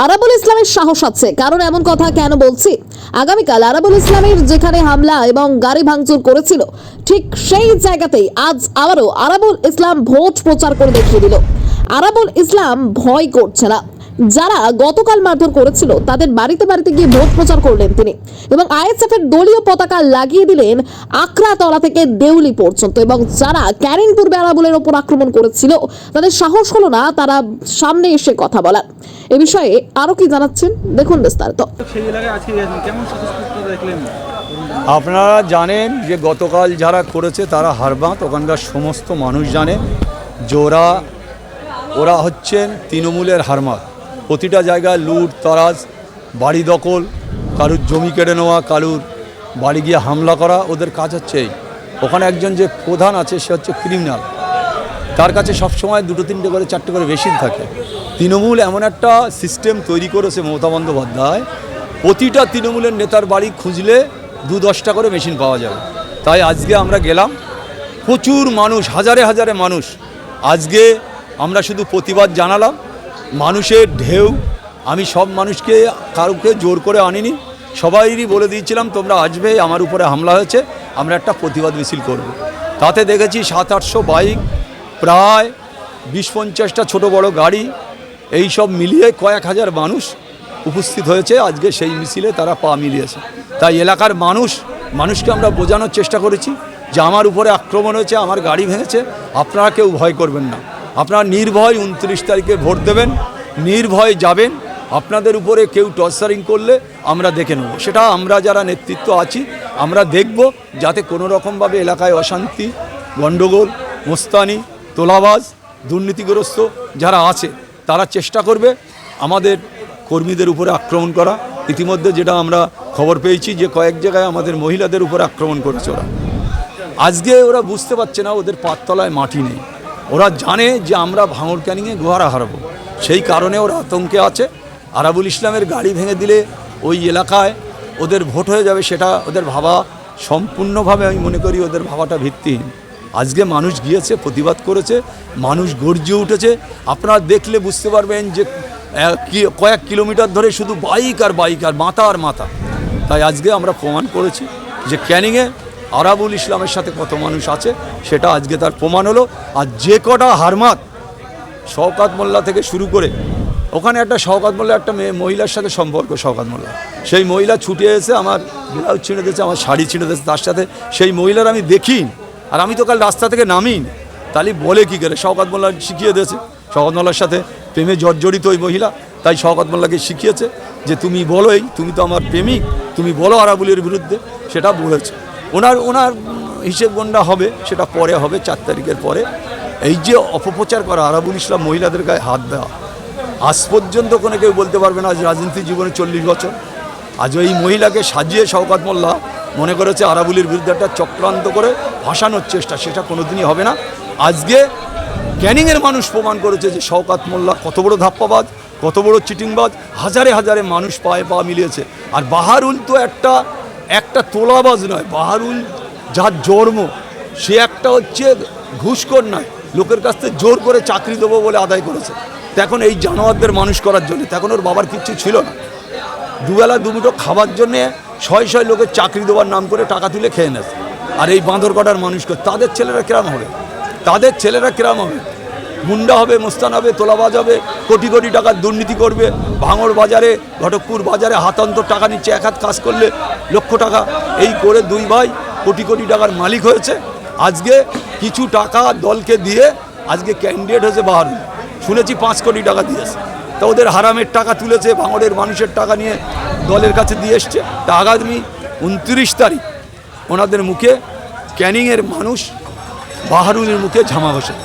আরাবুল ইসলামের সাহস আছে, কারণ এমন কথা কেন বলছি, আগামীকাল আরাবুল ইসলামের যেখানে হামলা এবং গাড়ি ভাঙচুর করেছিল ঠিক সেই জায়গাতেই আজ আবারও আরাবুল ইসলাম ভোট প্রচার করে দেখিয়ে দিল। আরাবুল ইসলাম ভয় করছে না। যারা গতকাল মারধর করেছিল তাদের বাড়িতে বাড়িতে গিয়ে ভোট প্রচার করলেন তিনি এবং আইএসএফ এর দলীয় পতাকা লাগিয়ে দিলেন আকরাতলা থেকে দেউলি পর্যন্ত। এবং যারা ক্যানিং পূর্বে আরাবুলের ওপর আক্রমণ করেছিল তাদের সাহস হলো না তারা সামনে এসে কথা বলার। এ বিষয়ে আরো কি জানাচ্ছেন দেখুন বিস্তারিত। আপনারা জানেন যে গতকাল যারা করেছে তারা হারবাত, ওখানকার সমস্ত মানুষ জানে যে ওরা হচ্ছেন তৃণমূলের হারমাত। প্রতিটা জায়গায় লুট তরাজ, বাড়ি দখল, কারুর জমি কেড়ে নেওয়া, কারুর বাড়ি গিয়ে হামলা করা, ওদের কাজ হচ্ছে এই। ওখানে একজন যে প্রধান আছে সে হচ্ছে ক্রিমিনাল, তার কাছে সবসময় দুটো তিনটে করে চারটে করে মেশিন থাকে। তৃণমূল এমন একটা সিস্টেম তৈরি করেছে মমতা বন্দ্যোপাধ্যায়, প্রতিটা তৃণমূলের নেতার বাড়ি খুঁজলে 2-10টা করে মেশিন পাওয়া যাবে। তাই আজকে আমরা গেলাম, প্রচুর মানুষ, হাজারে হাজারে মানুষ। আজকে আমরা শুধু প্রতিবাদ জানালাম, মানুষের ঢেউ। আমি সব মানুষকে কারোকে জোর করে আনিনি, সবাইরই বলে দিয়েছিলাম তোমরা আসবে, আমার উপরে হামলা হয়েছে, আমরা একটা প্রতিবাদ মিছিল করব। তাতে দেখেছি 700-800 বাইক, প্রায় 20-50টা ছোটো বড় গাড়ি, এই সব মিলিয়ে কয়েক হাজার মানুষ উপস্থিত হয়েছে। আজকে সেই মিছিলে তারা পা মিলিয়েছে। তাই এলাকার মানুষকে আমরা বোঝানোর চেষ্টা করেছি যে আমার উপরে আক্রমণ হয়েছে, আমার গাড়ি ভেঙেছে, আপনারা কেউ ভয় করবেন না, আপনারা নির্ভয় 29 তারিখে ভোট দেবেন, নির্ভয় যাবেন। আপনাদের উপরে কেউ টর্চারিং করলে আমরা দেখে নেব, সেটা আমরা যারা নেতৃত্ব আছি আমরা দেখব, যাতে কোনো রকমভাবে এলাকায় অশান্তি, গণ্ডগোল, মোস্তানি, তোলাবাজ, দুর্নীতিগ্রস্ত যারা আছে তারা চেষ্টা করবে আমাদের কর্মীদের উপরে আক্রমণ করা। ইতিমধ্যে যেটা আমরা খবর পেয়েছি যে কয়েক জায়গায় আমাদের মহিলাদের উপরে আক্রমণ করেছে ওরা। আজকে ওরা বুঝতে পারছে না ওদের পাততলায় মাটি নেই, ওরা জানে যে আমরা ভাঙড় ক্যানিংয়ে গোহারা হারাবো, সেই কারণে ওরা আতঙ্কে আছে। আরাবুল ইসলামের গাড়ি ভেঙে দিলে ওই এলাকায় ওদের ভোট হয়ে যাবে, সেটা ওদের ভাবা সম্পূর্ণভাবে, আমি মনে করি ওদের ভাবাটা ভিত্তিহীন। আজকে মানুষ গিয়েছে, প্রতিবাদ করেছে, মানুষ গর্জে উঠেছে। আপনারা দেখলে বুঝতে পারবেন যে কয়েক কিলোমিটার ধরে শুধু বাইক আর বাইক আর মাথা আর মাথা। তাই আজকে আমরা প্রমাণ করেছি যে ক্যানিংয়ে আরাবুল ইসলামের সাথে কত মানুষ আছে, সেটা আজকে তার প্রমাণ হলো। আর যে কটা হারমাত, শওকত মোল্লা থেকে শুরু করে, ওখানে একটা শওকত মোল্লা একটা মহিলার সাথে সম্পর্ক, শওকত মোল্লা, সেই মহিলা ছুটে এসে আমার ব্লাউজ ছিঁড়ে দিয়েছে, আমার শাড়ি ছিঁড়ে দিয়েছে, তার সাথে সেই মহিলার আমি দেখি, আর আমি তো কাল রাস্তা থেকে নামিনি, তাহলে বলে কী করে শওকত মোল্লা শিখিয়ে দিয়েছে। শওকত মোল্লার সাথে প্রেমে জর্জরিত ওই মহিলা, তাই শওকত মোল্লাকে শিখিয়েছে যে তুমি বলোই, তুমি তো আমার প্রেমিক, তুমি বলো আরাবুলের বিরুদ্ধে, সেটা বলেছে। ওনার হিসেব গণ্ডা হবে, সেটা পরে হবে, 4 তারিখের পরে। এই যে অপপ্রচার করা, আরাবুল ইসলাম মহিলাদের গায়ে হাত দেওয়া, আজ পর্যন্ত কোনো কেউ বলতে পারবে না আজ রাজনীতি জীবনে 40 বছর। আজ ওই মহিলাকে সাজিয়ে শওকত মোল্লা মনে করেছে আরাবুলের বিরুদ্ধে একটা চক্রান্ত করে ভাসানোর চেষ্টা, সেটা কোনোদিনই হবে না। আজকে ক্যানিংয়ের মানুষ প্রমাণ করেছে যে শওকত মোল্লা কত বড় ধাপ্পাবাজ, কত বড় চিটিংবাজ। হাজারে হাজারে মানুষ পায়ে পা মিলিয়েছে। আর বাহারুল তো একটা তোলাবাজ নয়, বাহারুল যার জন্ম, সে একটা হচ্ছে ঘুষখোর নয়, লোকের কাছ থেকে জোর করে চাকরি দেবো বলে আদায় করেছে। তখন এই জানোয়ারদের মানুষ করার জন্য, তখন ওর বাবার কিচ্ছু ছিল না, দুবেলা দুমুঠো খাবার জন্যে 600 লোকের চাকরি দেওয়ার নাম করে টাকা তুলে খেয়ে নেছে। আর এই বাঁদর কটার মানুষকে তাদের ছেলেরা কিরাম হবে, তাদের ছেলেরা কিরাম হবে, গুন্ডা হবে, মোস্তান হবে, তোলাবাজ হবে, কোটি কোটি টাকার দুর্নীতি করবে। ভাঙড় বাজারে, ঘটকপুর বাজারে হাতান্তর টাকা নিচ্ছে, এক হাত কাজ করলে লক্ষ টাকা, এই করে দুই ভাই কোটি কোটি টাকার মালিক হয়েছে। আজকে কিছু টাকা দলকে দিয়ে আজকে ক্যান্ডিডেট হয়েছে বাহারুল, শুনেছি 5 কোটি টাকা দিয়েছে। তা ওদের হারামের টাকা তুলেছে, ভাঙড়ের মানুষের টাকা নিয়ে দলের কাছে দিয়ে এসছে। তা আগামী 29 তারিখ ওনাদের মুখে ক্যানিংয়ের মানুষ বাহারুলের মুখে ঝামা ঘষে।